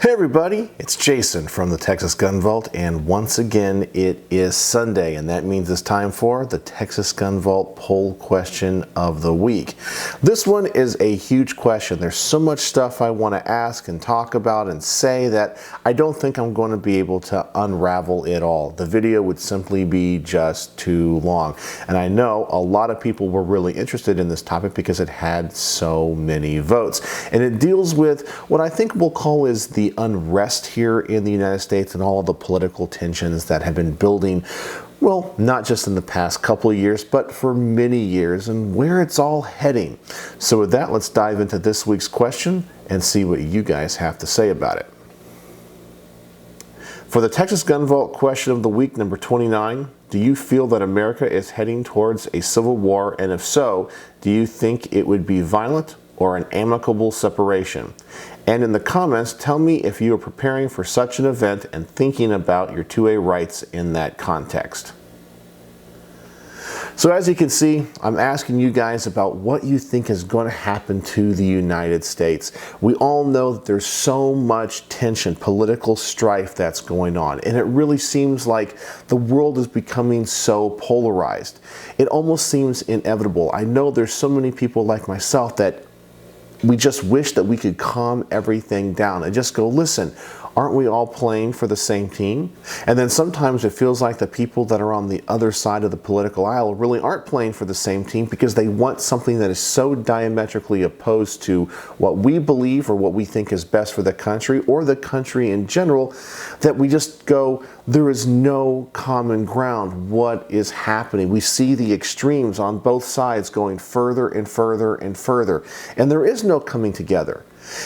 Hey everybody, it's Jason from the Texas Gun Vault, and once again it is Sunday, and that means it's time for the Texas Gun Vault Poll Question of the Week. This one is a huge question. There's so much stuff I want to ask and talk about and say that I don't think I'm going to be able to unravel it all. The video would simply be just too long, and I know a lot of people were really interested in this topic because it had so many votes, and it deals with what I think we'll call is the unrest here in the United States and all of the political tensions that have been building, well, not just in the past couple of years, but for many years, and where it's all heading. So with that, let's dive into this week's question and see what you guys have to say about it. For the Texas Gun Vault Question of the Week, number 29, do you feel that America is heading towards a civil war? And if so, do you think it would be violent or an amicable separation? And in the comments, tell me if you are preparing for such an event and thinking about your 2A rights in that context. So as you can see, I'm asking you guys about what you think is going to happen to the United States. We all know that there's so much tension, political strife that's going on, and it really seems like the world is becoming so polarized. It almost seems inevitable. I know there's so many people like myself that we just wish that we could calm everything down and just go, listen, aren't we all playing for the same team? And then sometimes it feels like the people that are on the other side of the political aisle really aren't playing for the same team because they want something that is so diametrically opposed to what we believe or what we think is best for the country or the country in general, that we just go, there is no common ground. What is happening? We see the extremes on both sides going further and further and further, and there is no coming together.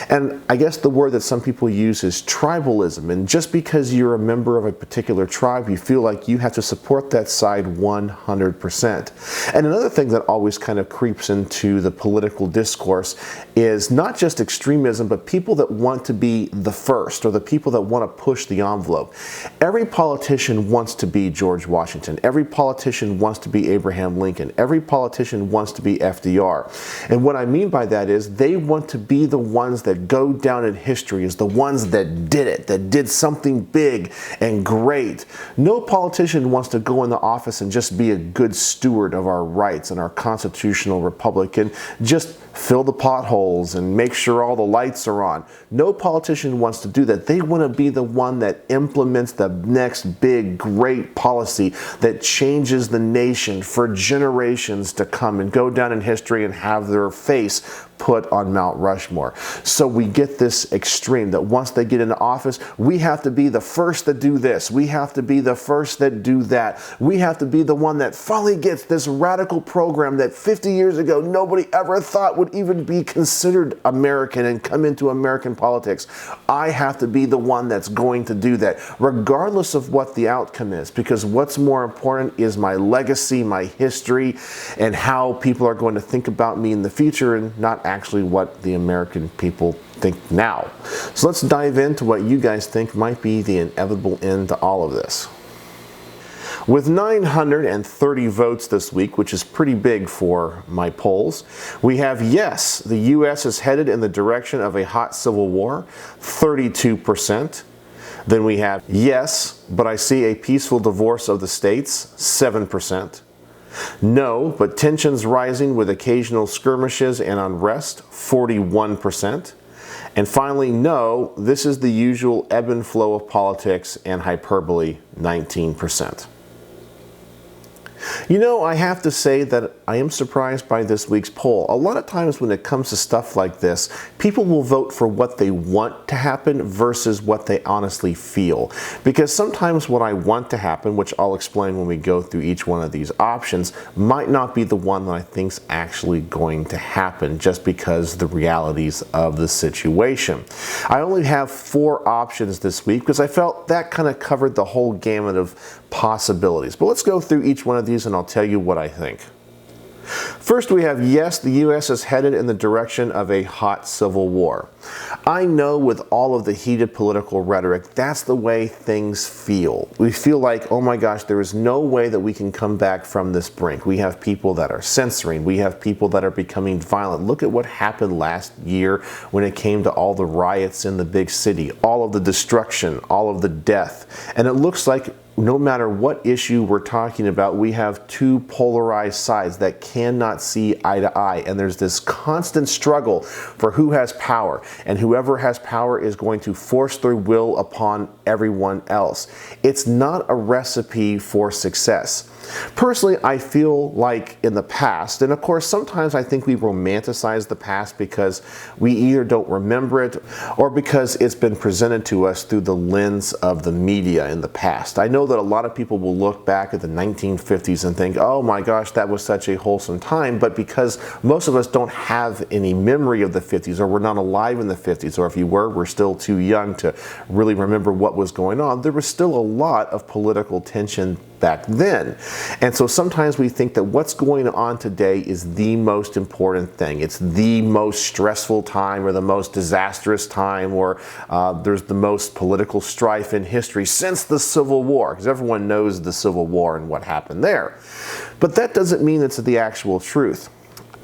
And I guess the word that some people use is tribalism, and just because you're a member of a particular tribe, you feel like you have to support that side 100%. And another thing that always kind of creeps into the political discourse is not just extremism, but people that want to be the first, or the people that want to push the envelope. Every politician wants to be George Washington. Every politician wants to be Abraham Lincoln. Every politician wants to be FDR. And what I mean by that is they want to be the ones that go down in history as the ones that did it, that did something big and great. No politician wants to go in the office and just be a good steward of our rights and our constitutional republic and just fill the potholes and make sure all the lights are on. No politician wants to do that. They want to be the one that implements the next big, great policy that changes the nation for generations to come and go down in history and have their face put on Mount Rushmore. So we get this extreme that once they get into office, we have to be the first to do this. We have to be the first that do that. We have to be the one that finally gets this radical program that 50 years ago nobody ever thought would even be considered American and come into American politics. I have to be the one that's going to do that, regardless of what the outcome is, because what's more important is my legacy, my history, and how people are going to think about me in the future, and not actually what the American people think now. So let's dive into what you guys think might be the inevitable end to all of this. With 930 votes this week, which is pretty big for my polls, we have yes, the U.S. is headed in the direction of a hot civil war, 32%. Then we have yes, but I see a peaceful divorce of the states, 7%. No, but tensions rising with occasional skirmishes and unrest, 41%. And finally, no, this is the usual ebb and flow of politics and hyperbole, 19%. You know, I have to say that I am surprised by this week's poll. A lot of times when it comes to stuff like this, people will vote for what they want to happen versus what they honestly feel. Because sometimes what I want to happen, which I'll explain when we go through each one of these options, might not be the one that I think's actually going to happen, just because the realities of the situation. I only have 4 options this week because I felt that kind of covered the whole gamut of possibilities. But let's go through each one of these and I'll tell you what I think. First, we have, yes, the U.S. is headed in the direction of a hot civil war. I know with all of the heated political rhetoric, that's the way things feel. We feel like, oh my gosh, there is no way that we can come back from this brink. We have people that are censoring. We have people that are becoming violent. Look at what happened last year when it came to all the riots in the big city, all of the destruction, all of the death. And it looks like no matter what issue we're talking about, we have two polarized sides that cannot see eye to eye. And there's this constant struggle for who has power. And whoever has power is going to force their will upon everyone else. It's not a recipe for success. Personally, I feel like in the past, and of course sometimes I think we romanticize the past because we either don't remember it or because it's been presented to us through the lens of the media in the past. I know that a lot of people will look back at the 1950s and think, oh my gosh, that was such a wholesome time, but because most of us don't have any memory of the 50s, or we're not alive in the 50s, or if you were, we're still too young to really remember what was going on, there was still a lot of political tension back then. And so sometimes we think that what's going on today is the most important thing. It's the most stressful time or the most disastrous time, or there's the most political strife in history since the Civil War, because everyone knows the Civil War and what happened there. But that doesn't mean it's the actual truth.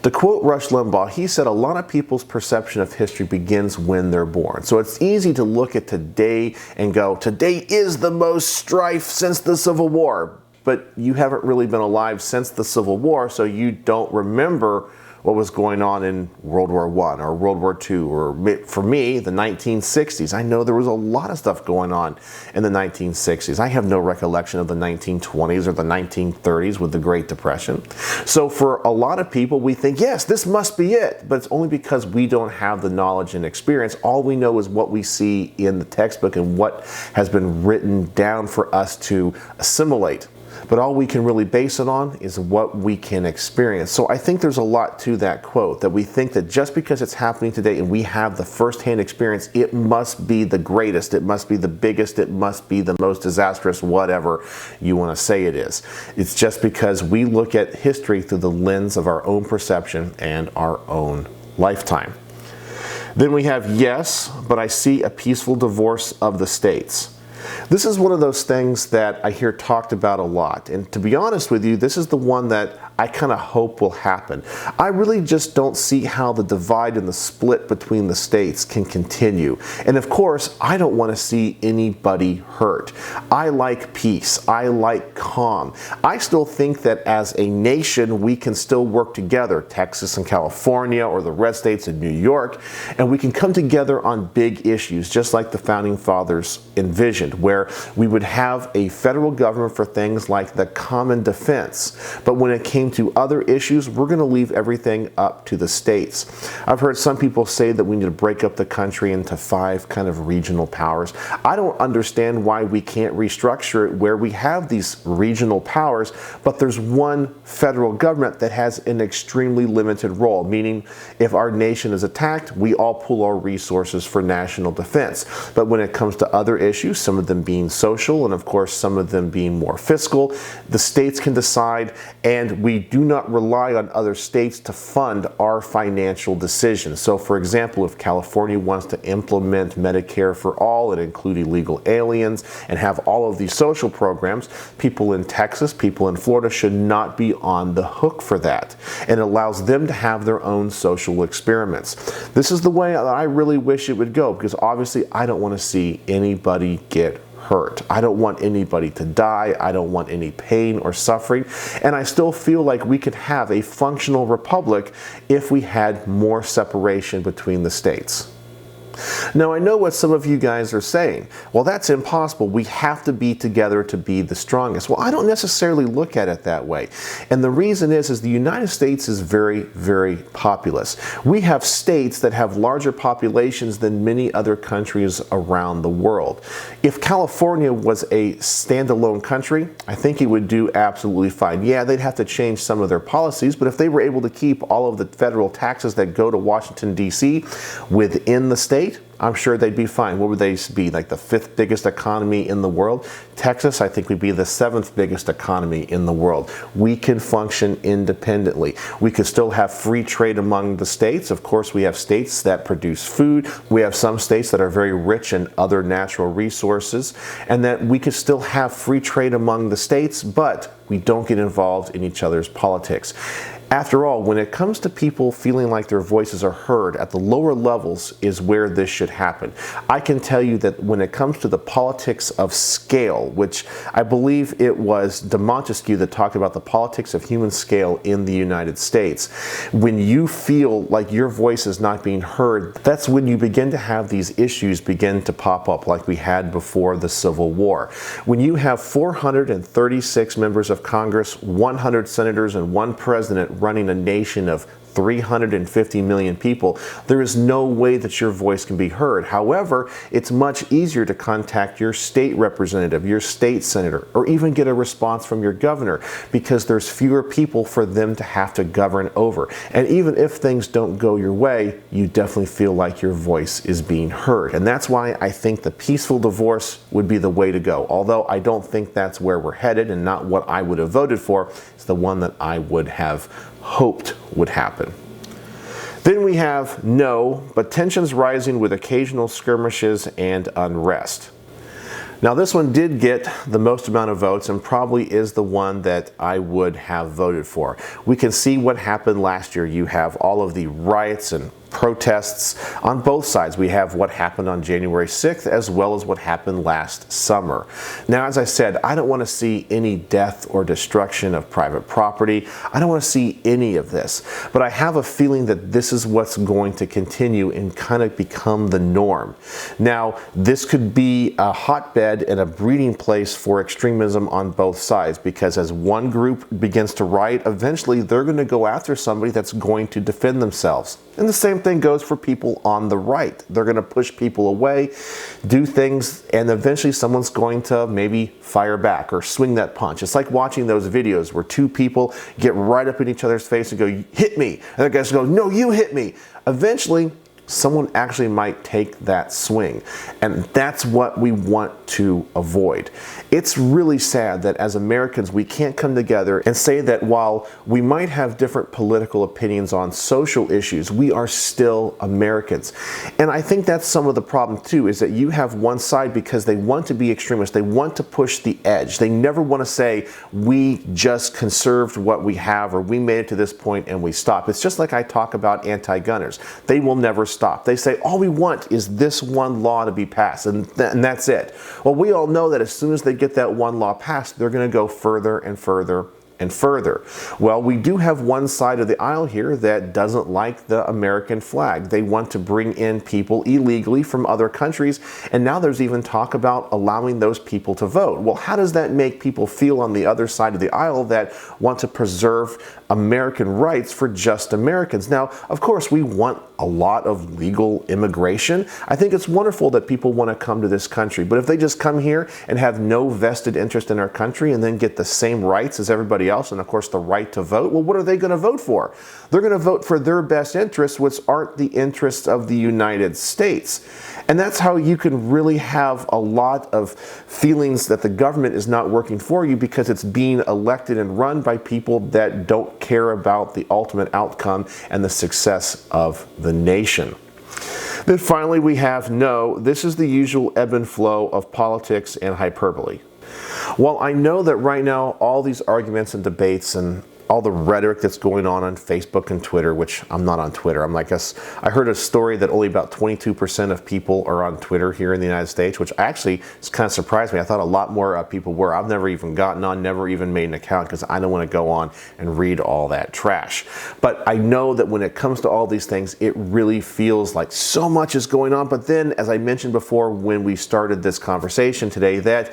To quote Rush Limbaugh, he said a lot of people's perception of history begins when they're born. So it's easy to look at today and go, today is the most strife since the Civil War. But you haven't really been alive since the Civil War, so you don't remember what was going on in World War I or World War II, or for me, the 1960s. I know there was a lot of stuff going on in the 1960s. I have no recollection of the 1920s or the 1930s with the Great Depression. So for a lot of people, we think, yes, this must be it. But it's only because we don't have the knowledge and experience. All we know is what we see in the textbook and what has been written down for us to assimilate. But all we can really base it on is what we can experience. So I think there's a lot to that quote, that we think that just because it's happening today and we have the firsthand experience, it must be the greatest, it must be the biggest, it must be the most disastrous, whatever you want to say it is. It's just because we look at history through the lens of our own perception and our own lifetime. Then we have, yes, but I see a peaceful divorce of the states. This is one of those things that I hear talked about a lot. And to be honest with you, this is the one that I kind of hope will happen. I really just don't see how the divide and the split between the states can continue. And of course, I don't want to see anybody hurt. I like peace. I like calm. I still think that as a nation, we can still work together, Texas and California, or the red states in New York, and we can come together on big issues, just like the Founding Fathers envisioned, where we would have a federal government for things like the common defense. But when it came to other issues, we're going to leave everything up to the states. I've heard some people say that we need to break up the country into 5 kind of regional powers. I don't understand why we can't restructure it where we have these regional powers, but there's one federal government that has an extremely limited role, meaning if our nation is attacked, we all pool our resources for national defense. But when it comes to other issues, some of them being social and of course some of them being more fiscal, the states can decide, and we do not rely on other states to fund our financial decisions. So for example, if California wants to implement Medicare for all and include illegal aliens and have all of these social programs, people in Texas, people in Florida should not be on the hook for that. And it allows them to have their own social experiments. This is the way that I really wish it would go, because obviously I don't want to see anybody get hurt. I don't want anybody to die. I don't want any pain or suffering. And I still feel like we could have a functional republic if we had more separation between the states. Now, I know what some of you guys are saying. Well, that's impossible. We have to be together to be the strongest. Well, I don't necessarily look at it that way. And the reason is the United States is very, very populous. We have states that have larger populations than many other countries around the world. If California was a standalone country, I think it would do absolutely fine. Yeah, they'd have to change some of their policies, but if they were able to keep all of the federal taxes that go to Washington, D.C. within the state, I'm sure they'd be fine. What would they be, like the 5th biggest economy in the world? Texas, I think, would be the 7th biggest economy in the world. We can function independently. We could still have free trade among the states. Of course, we have states that produce food. We have some states that are very rich in other natural resources, and that we could still have free trade among the states, but we don't get involved in each other's politics. After all, when it comes to people feeling like their voices are heard at the lower levels is where this should happen. I can tell you that when it comes to the politics of scale, which I believe it was de Montesquieu that talked about the politics of human scale in the United States, when you feel like your voice is not being heard, that's when you begin to have these issues begin to pop up like we had before the Civil War. When you have 436 members of Congress, 100 senators, and 1 president running a nation of 350 million people, there is no way that your voice can be heard. However, it's much easier to contact your state representative, your state senator, or even get a response from your governor, because there's fewer people for them to have to govern over. And even if things don't go your way, you definitely feel like your voice is being heard. And that's why I think the peaceful divorce would be the way to go. Although I don't think that's where we're headed and not what I would have voted for. It's the one that I would have hoped would happen. Then we have no, but tensions rising with occasional skirmishes and unrest. Now this one did get the most amount of votes and probably is the one that I would have voted for. We can see what happened last year. You have all of the riots and protests on both sides. We have what happened on January 6th as well as what happened last summer. Now, as I said, I don't want to see any death or destruction of private property. I don't want to see any of this, but I have a feeling that this is what's going to continue and kind of become the norm. Now, this could be a hotbed and a breeding place for extremism on both sides, because as one group begins to riot, eventually they're going to go after somebody that's going to defend themselves. And the same thing goes for people on the right. They're going to push people away, do things, and eventually someone's going to maybe fire back or swing that punch. It's like watching those videos where 2 people get right up in each other's face and go, "Hit me." And the guys go, "No, you hit me." Eventually, someone actually might take that swing. And that's what we want to avoid. It's really sad that as Americans, we can't come together and say that while we might have different political opinions on social issues, we are still Americans. And I think that's some of the problem too, is that you have one side because they want to be extremists. They want to push the edge. They never want to say, we just conserved what we have, or we made it to this point and we stop. It's just like I talk about anti-gunners. They will never stop. They say, all we want is this one law to be passed, and that's it. Well, we all know that as soon as they get that one law passed, they're going to go further and further and further. Well, we do have one side of the aisle here that doesn't like the American flag. They want to bring in people illegally from other countries, and now there's even talk about allowing those people to vote. Well, how does that make people feel on the other side of the aisle that want to preserve American rights for just Americans? Now, of course, we want a lot of legal immigration. I think it's wonderful that people want to come to this country, but if they just come here and have no vested interest in our country and then get the same rights as everybody else, and of course the right to vote, well, what are they going to vote for? They're going to vote for their best interests, which aren't the interests of the United States. And that's how you can really have a lot of feelings that the government is not working for you, because it's being elected and run by people that don't care about the ultimate outcome and the success of the nation. Then finally we have no. This is the usual ebb and flow of politics and hyperbole. Well, I know that right now all these arguments and debates and all the rhetoric that's going on Facebook and Twitter, which I'm not on Twitter. I heard a story that only about 22% of people are on Twitter here in the United States, which actually kind of surprised me. I thought a lot more people were. I've never even gotten on, never even made an account, because I don't want to go on and read all that trash. But I know that when it comes to all these things, it really feels like so much is going on. But then, as I mentioned before when we started this conversation today, that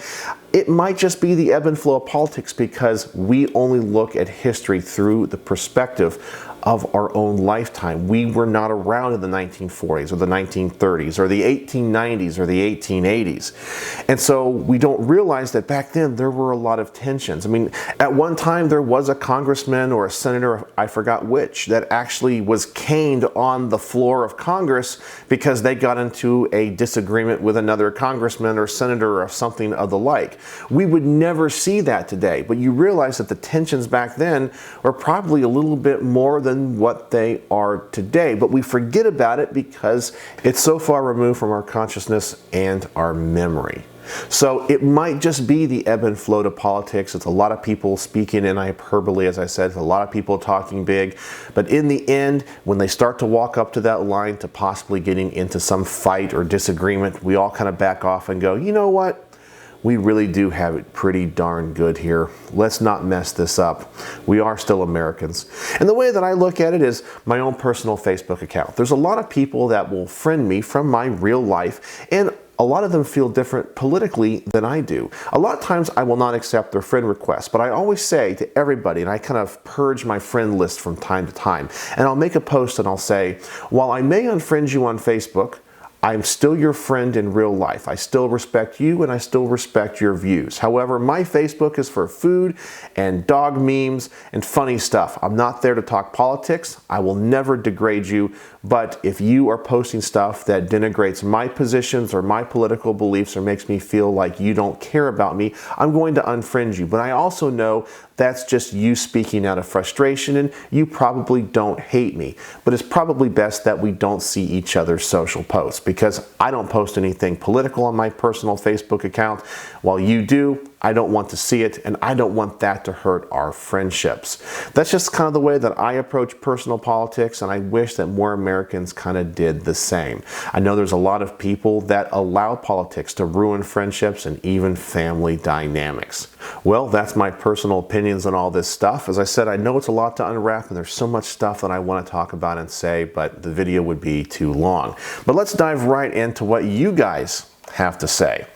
it might just be the ebb and flow of politics, because we only look at history through the perspective of our own lifetime. We were not around in the 1940s or the 1930s or the 1890s or the 1880s. And so we don't realize that back then there were a lot of tensions. I mean, at one time there was a congressman or a senator, I forgot which, that actually was caned on the floor of Congress because they got into a disagreement with another congressman or senator or something of the like. We would never see that today, but you realize that the tensions back then were probably a little bit more than what they are today, but we forget about it because it's so far removed from our consciousness and our memory. So it might just be the ebb and flow to politics. It's a lot of people speaking in hyperbole, as I said. It's a lot of people talking big. But in the end, when they start to walk up to that line to possibly getting into some fight or disagreement, we all kind of back off and go, you know what? We really do have it pretty darn good here. Let's not mess this up. We are still Americans. And the way that I look at it is my own personal Facebook account. There's a lot of people that will friend me from my real life, and a lot of them feel different politically than I do. A lot of times I will not accept their friend requests, but I always say to everybody, and I kind of purge my friend list from time to time, and I'll make a post and I'll say, while I may unfriend you on Facebook, I'm still your friend in real life. I still respect you and I still respect your views. However, my Facebook is for food and dog memes and funny stuff. I'm not there to talk politics. I will never degrade you. But if you are posting stuff that denigrates my positions or my political beliefs or makes me feel like you don't care about me, I'm going to unfriend you. But I also know that's just you speaking out of frustration, and you probably don't hate me. But it's probably best that we don't see each other's social posts, because I don't post anything political on my personal Facebook account. While you do, I don't want to see it, and I don't want that to hurt our friendships. That's just kind of the way that I approach personal politics, and I wish that more Americans kind of did the same. I know there's a lot of people that allow politics to ruin friendships and even family dynamics. Well, that's my personal opinions on all this stuff. As I said, I know it's a lot to unwrap, and there's so much stuff that I want to talk about and say, but the video would be too long. But let's dive right into what you guys have to say.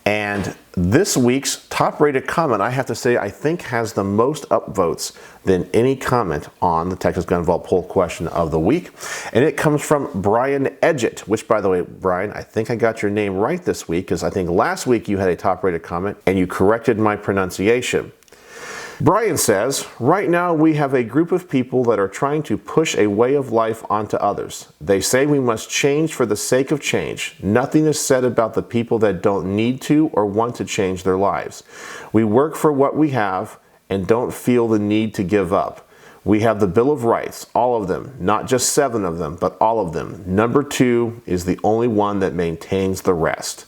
And this week's top-rated comment, I have to say, I think has the most upvotes than any comment on the Texas Gun Vault Poll Question of the week. And it comes from Brian Edgett, which, by the way, Brian, I think I got your name right this week, because I think last week you had a top-rated comment and you corrected my pronunciation. Brian says, right now we have a group of people that are trying to push a way of life onto others. They say we must change for the sake of change. Nothing is said about the people that don't need to or want to change their lives. We work for what we have and don't feel the need to give up. We have the Bill of Rights, all of them, not just 7 of them, but all of them. Number 2 is the only one that maintains the rest.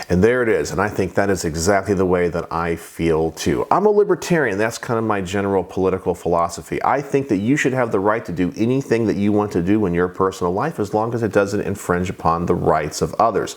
And there it is, and I think that is exactly the way that I feel too. I'm a libertarian. That's kind of my general political philosophy. I think that you should have the right to do anything that you want to do in your personal life as long as it doesn't infringe upon the rights of others.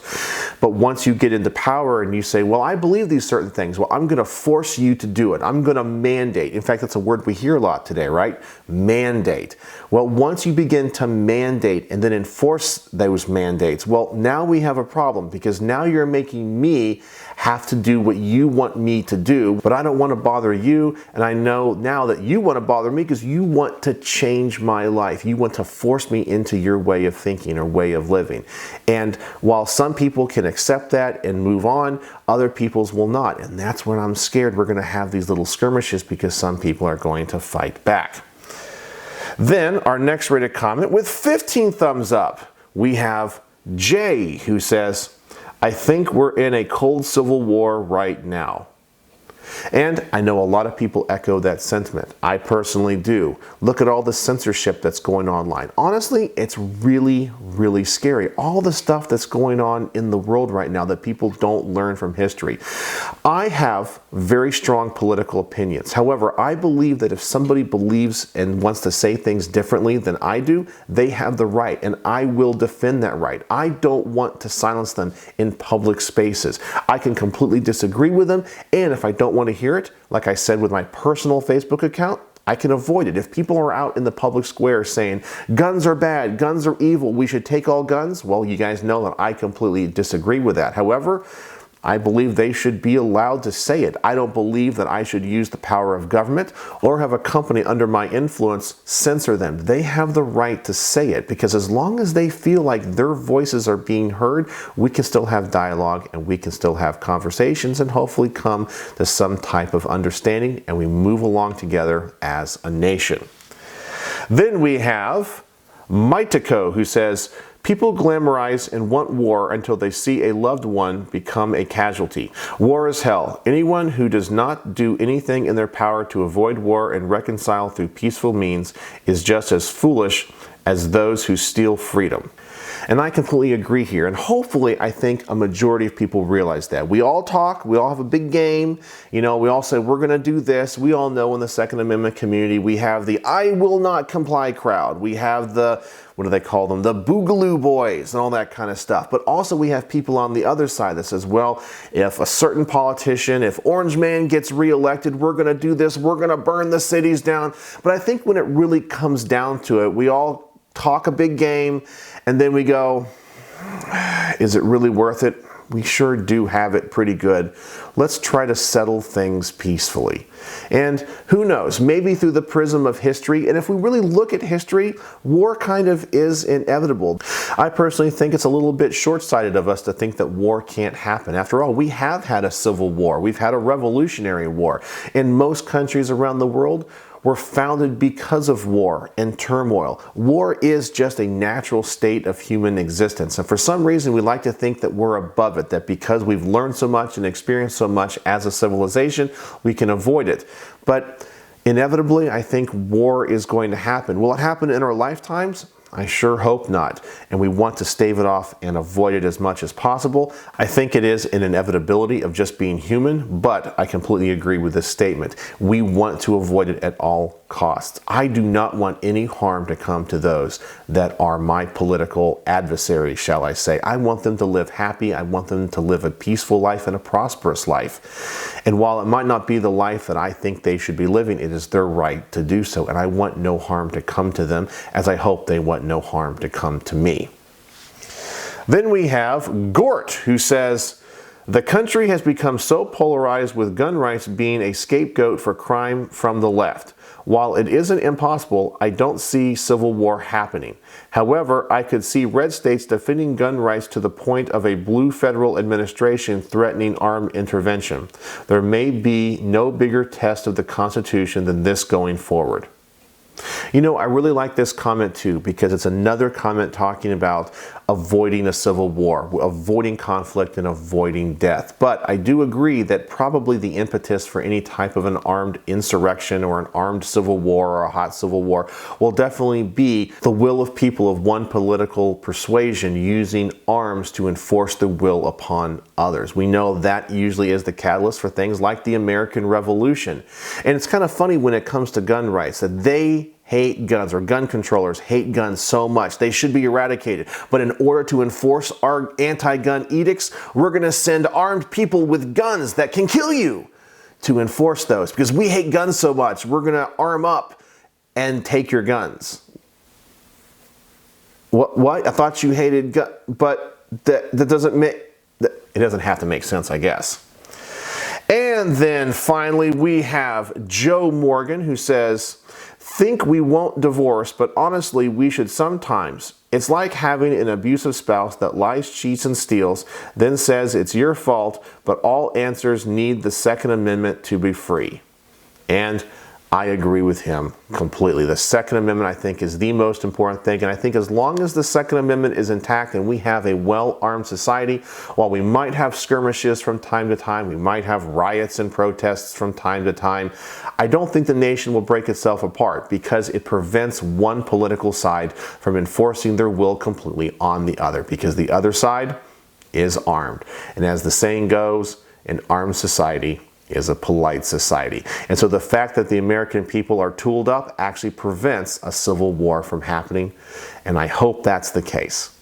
But once you get into power and you say, well, I believe these certain things, well, I'm going to force you to do it. I'm going to mandate. In fact, that's a word we hear a lot today, right? Mandate. Well, once you begin to mandate and then enforce those mandates, well, now we have a problem, because now you're making me have to do what you want me to do, but I don't want to bother you, and I know now that you want to bother me because you want to change my life. You want to force me into your way of thinking or way of living. And while some people can accept that and move on, other people's will not, and that's when I'm scared we're going to have these little skirmishes, because some people are going to fight back. Then our next rated comment with 15 thumbs up, we have Jay, who says, I think we're in a cold civil war right now. And I know a lot of people echo that sentiment. I personally do. Look at all the censorship that's going online. Honestly, it's really, really scary. All the stuff that's going on in the world right now that people don't learn from history. I have very strong political opinions. However, I believe that if somebody believes and wants to say things differently than I do, they have the right, and I will defend that right. I don't want to silence them in public spaces. I can completely disagree with them, and if I don't want to hear it, like I said with my personal Facebook account, I can avoid it. If people are out in the public square saying, guns are bad, guns are evil, we should take all guns, well, you guys know that I completely disagree with that. However, I believe they should be allowed to say it. I don't believe that I should use the power of government or have a company under my influence censor them. They have the right to say it, because as long as they feel like their voices are being heard, we can still have dialogue and we can still have conversations and hopefully come to some type of understanding, and we move along together as a nation. Then we have Mitiko, who says, people glamorize and want war until they see a loved one become a casualty. War is hell. Anyone who does not do anything in their power to avoid war and reconcile through peaceful means is just as foolish as those who steal freedom. And I completely agree here. And hopefully, I think a majority of people realize that. We all talk, we all have a big game. You know, we all say, we're going to do this. We all know in the Second Amendment community, we have the I will not comply crowd. We have the, what do they call them? The Boogaloo boys and all that kind of stuff. But also we have people on the other side that says, well, if a certain politician, if Orange Man gets reelected, we're going to do this. We're going to burn the cities down. But I think when it really comes down to it, we all talk a big game, and then we go, is it really worth it? We sure do have it pretty good. Let's try to settle things peacefully. And who knows, maybe through the prism of history, and if we really look at history, war kind of is inevitable. I personally think it's a little bit short-sighted of us to think that war can't happen. After all, we have had a civil war. We've had a revolutionary war. In most countries around the world, were founded because of war and turmoil. War is just a natural state of human existence. And for some reason, we like to think that we're above it, that because we've learned so much and experienced so much as a civilization, we can avoid it. But inevitably, I think war is going to happen. Will it happen in our lifetimes? I sure hope not, and we want to stave it off and avoid it as much as possible. I think it is an inevitability of just being human, but I completely agree with this statement. We want to avoid it at all costs. I do not want any harm to come to those that are my political adversaries, shall I say. I want them to live happy. I want them to live a peaceful life and a prosperous life. And while it might not be the life that I think they should be living, it is their right to do so, and I want no harm to come to them, as I hope they want no harm to come to me. Then we have Gort, who says, the country has become so polarized with gun rights being a scapegoat for crime from the left. While it isn't impossible, I don't see civil war happening. However, I could see red states defending gun rights to the point of a blue federal administration threatening armed intervention. There may be no bigger test of the Constitution than this going forward. You know, I really like this comment too, because it's another comment talking about avoiding a civil war, avoiding conflict and avoiding death. But I do agree that probably the impetus for any type of an armed insurrection or an armed civil war or a hot civil war will definitely be the will of people of one political persuasion using arms to enforce the will upon others. We know that usually is the catalyst for things like the American Revolution. And it's kind of funny when it comes to gun rights that they hate guns, or gun controllers hate guns so much. They should be eradicated. But in order to enforce our anti-gun edicts, we're going to send armed people with guns that can kill you to enforce those. Because we hate guns so much, we're going to arm up and take your guns. What? I thought you hated guns, but that doesn't make, it doesn't have to make sense, I guess. And then finally, we have Joe Morgan, who says, think we won't divorce, but honestly, we should sometimes. It's like having an abusive spouse that lies, cheats, and steals, then says it's your fault, but all answers need the Second Amendment to be free. And I agree with him completely. The Second Amendment, I think, is the most important thing. And I think as long as the Second Amendment is intact and we have a well-armed society, while we might have skirmishes from time to time, we might have riots and protests from time to time, I don't think the nation will break itself apart because it prevents one political side from enforcing their will completely on the other, because the other side is armed. And as the saying goes, an armed society is a polite society. And so the fact that the American people are tooled up actually prevents a civil war from happening, and I hope that's the case.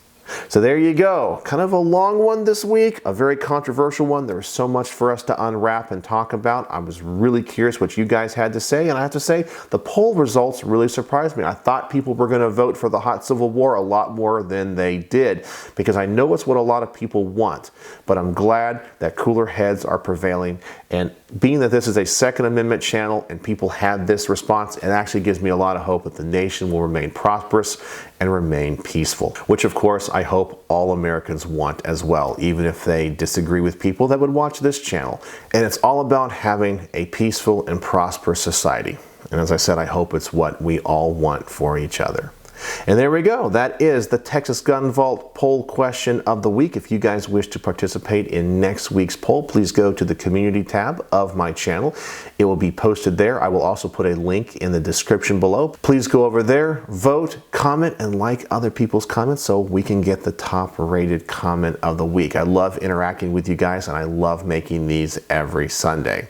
So there you go. Kind of a long one this week, a very controversial one. There was so much for us to unwrap and talk about. I was really curious what you guys had to say, and I have to say the poll results really surprised me. I thought people were going to vote for the hot Civil War a lot more than they did, because I know it's what a lot of people want. But I'm glad that cooler heads are prevailing, and being that this is a Second Amendment channel and people had this response, it actually gives me a lot of hope that the nation will remain prosperous and remain peaceful, which of course I hope all Americans want as well, even if they disagree with people that would watch this channel. And it's all about having a peaceful and prosperous society. And as I said, I hope it's what we all want for each other. And there we go. That is the Texas Gun Vault poll question of the week. If you guys wish to participate in next week's poll, please go to the community tab of my channel. It will be posted there. I will also put a link in the description below. Please go over there, vote, comment, and like other people's comments so we can get the top rated comment of the week. I love interacting with you guys, and I love making these every Sunday.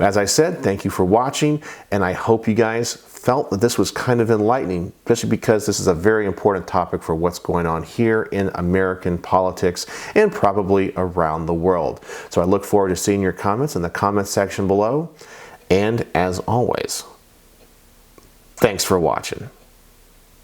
As I said, thank you for watching, and I hope you guys felt that this was kind of enlightening, especially because this is a very important topic for what's going on here in American politics and probably around the world. So I look forward to seeing your comments in the comments section below. And as always, thanks for watching.